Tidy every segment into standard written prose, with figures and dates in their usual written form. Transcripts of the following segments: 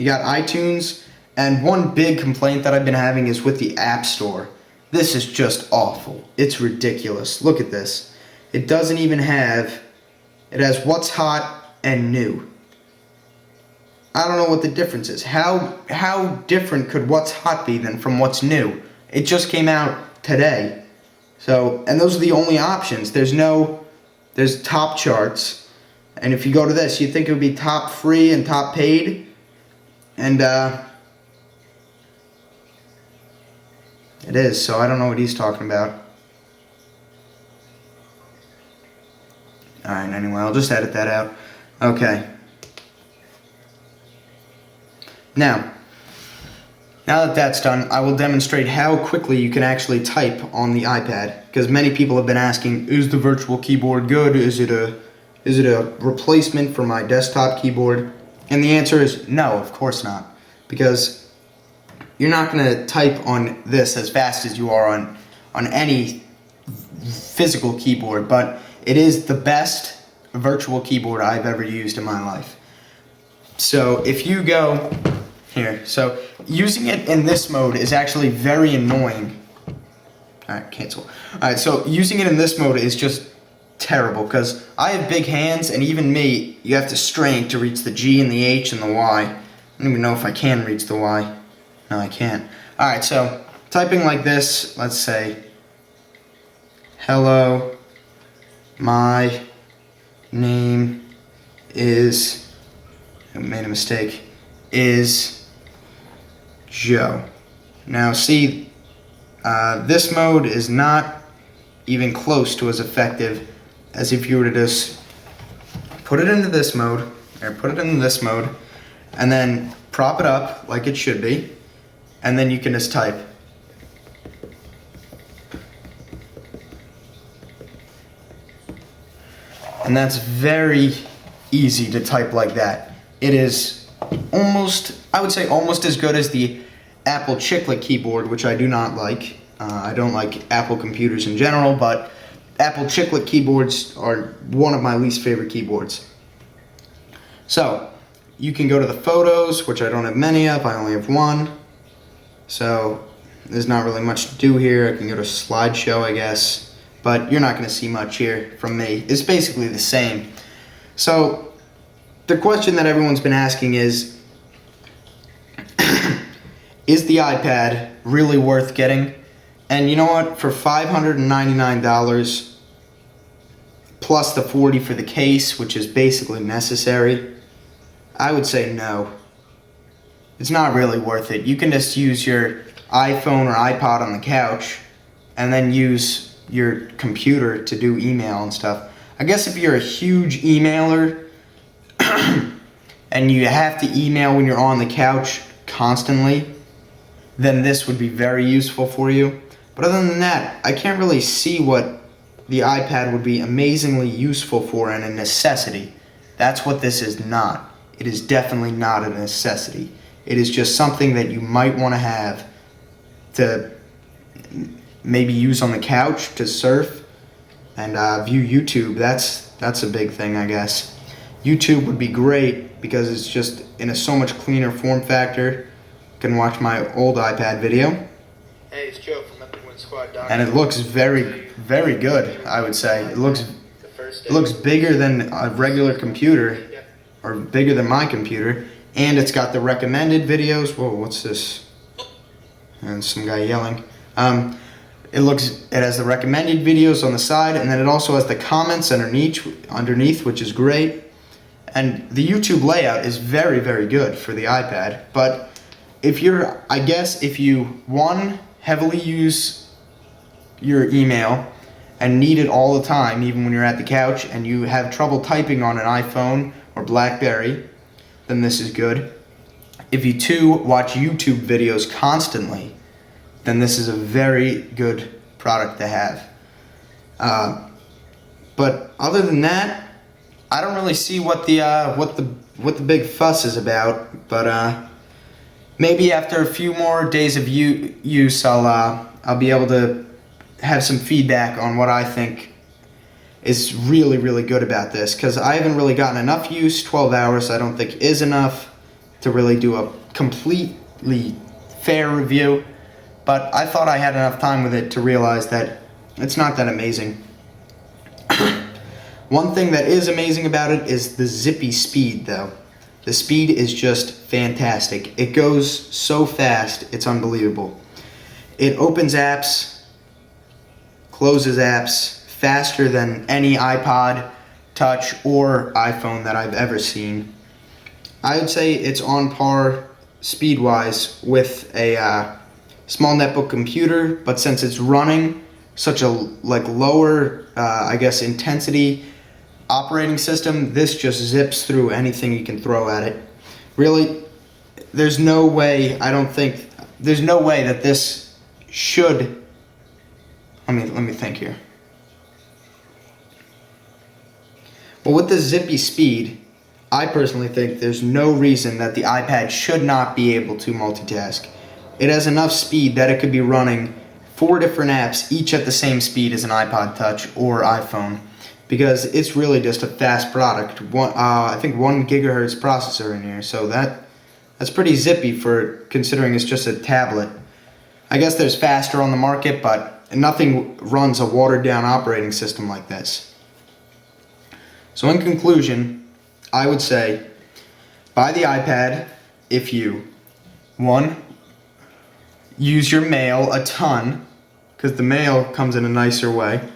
You got iTunes, and one big complaint that I've been having is with the App Store. This is just awful. It's ridiculous. Look at this. It doesn't even have, it has what's hot and new. I don't know what the difference is. How different could what's hot be than from what's new? It just came out today. So, and those are the only options. There's top charts. And if you go to this, you'd think it would be top free and top paid. And it is, so I don't know what he's talking about. Alright, anyway, I'll just edit that out. Okay. Now that that's done, I will demonstrate how quickly you can actually type on the iPad. Because many people have been asking, is the virtual keyboard good? Is it a replacement for my desktop keyboard? And the answer is no, of course not. Because you're not going to type on this as fast as you are on any physical keyboard, but it is the best virtual keyboard I've ever used in my life. So if you go here, so using it in this mode is actually very annoying. Alright, cancel. Alright, so using it in this mode is just terrible because I have big hands, and even me, you have to strain to reach the G and the H and the Y. I don't even know if I can reach the Y. No, I can't. Alright, so typing like this, let's say, hello, my name is, I made a mistake, is Joe. Now see, this mode is not even close to as effective as if you were to just put it into this mode, or put it into this mode, and then prop it up like it should be, and then you can just type. And that's very easy to type like that. It is almost, I would say almost as good as the Apple Chiclet keyboard, which I do not like. I don't like Apple computers in general, but Apple Chiclet keyboards are one of my least favorite keyboards. So, you can go to the photos, which I don't have many of, I only have one. So, there's not really much to do here. I can go to slideshow, I guess, but you're not going to see much here from me. It's basically the same. So, the question that everyone's been asking is the iPad really worth getting? And you know what? For $599 plus the $40 for the case, which is basically necessary, I would say no. It's not really worth it. You can just use your iPhone or iPod on the couch and then use your computer to do email and stuff. I guess if you're a huge emailer and you have to email when you're on the couch constantly, then this would be very useful for you. But other than that, I can't really see what the iPad would be amazingly useful for and a necessity. That's what this is not. It is definitely not a necessity. It is just something that you might want to have to maybe use on the couch to surf and view YouTube. That's a big thing, I guess. YouTube would be great because it's just in a so much cleaner form factor. You can watch my old iPad video. Hey, it's Joe from Epic Win Squad. And it looks very, very good, I would say. It looks bigger than a regular computer, or bigger than my computer, and it's got the recommended videos. Whoa, what's this? And some guy yelling. It has the recommended videos on the side, and then it also has the comments underneath, which is great. And the YouTube layout is very, very good for the iPad. But if you heavily use your email and need it all the time, even when you're at the couch, and you have trouble typing on an iPhone or BlackBerry, then this is good. If you watch YouTube videos constantly, then this is a very good product to have. But other than that, I don't really see what the big fuss is about. But maybe after a few more days of use, I'll be able to have some feedback on what I think is really, really good about this, because I haven't really gotten enough use. 12 hours I don't think is enough, to really do a completely fair review, but I thought I had enough time with it to realize that it's not that amazing. One thing that is amazing about it is the zippy speed, though. The speed is just fantastic. It goes so fast, it's unbelievable. It opens apps, closes apps faster than any iPod Touch or iPhone that I've ever seen. I would say it's on par speed-wise with a small netbook computer, but since it's running such a lower, intensity operating system, this just zips through anything you can throw at it. Really, there's no way that this should. Let me think here. Well, with the zippy speed, I personally think there's no reason that the iPad should not be able to multitask. It has enough speed that it could be running 4 different apps, each at the same speed as an iPod Touch or iPhone, because it's really just a fast product. I think 1 gigahertz processor in here, so that's pretty zippy for considering it's just a tablet. I guess there's faster on the market, but nothing runs a watered-down operating system like this. So in conclusion, I would say buy the iPad if you, 1, use your mail a ton, because the mail comes in a nicer way.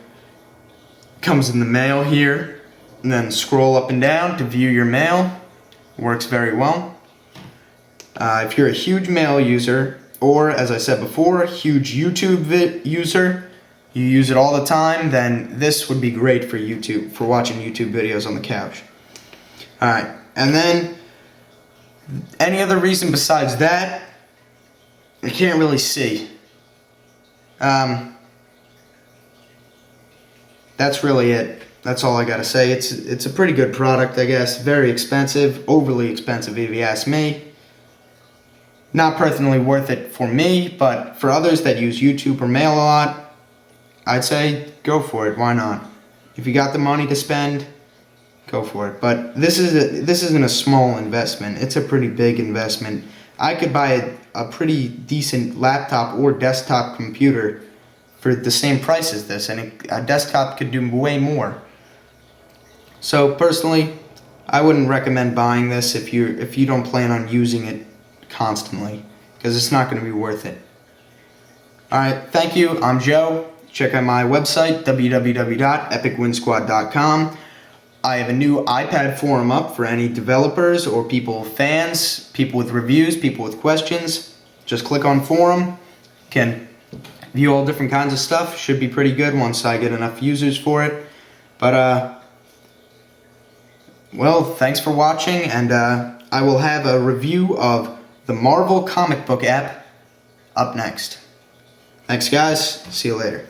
Comes in the mail here, and then scroll up and down to view your mail. Works very well. If you're a huge mail user, or as I said before, a huge YouTube user, you use it all the time, then this would be great for YouTube, for watching YouTube videos on the couch. Alright, and then any other reason besides that, I can't really see. That's really it. That's all I gotta say. It's a pretty good product, I guess. Very expensive, overly expensive if you ask me. Not personally worth it for me, but for others that use YouTube or mail a lot, I'd say go for it. Why not? If you got the money to spend, go for it. But this isn't a small investment. It's a pretty big investment. I could buy a pretty decent laptop or desktop computer for the same price as this, and a desktop could do way more. So personally, I wouldn't recommend buying this if you don't plan on using it constantly, because it's not going to be worth it. Alright, thank you. I'm Joe. Check out my website, www.epicwinsquad.com. I have a new iPad forum up for any developers or fans, people with reviews, people with questions. Just click on forum. Can view all different kinds of stuff. Should be pretty good once I get enough users for it. But, well, thanks for watching, and I will have a review of the Marvel comic book app up next. Thanks, guys. See you later.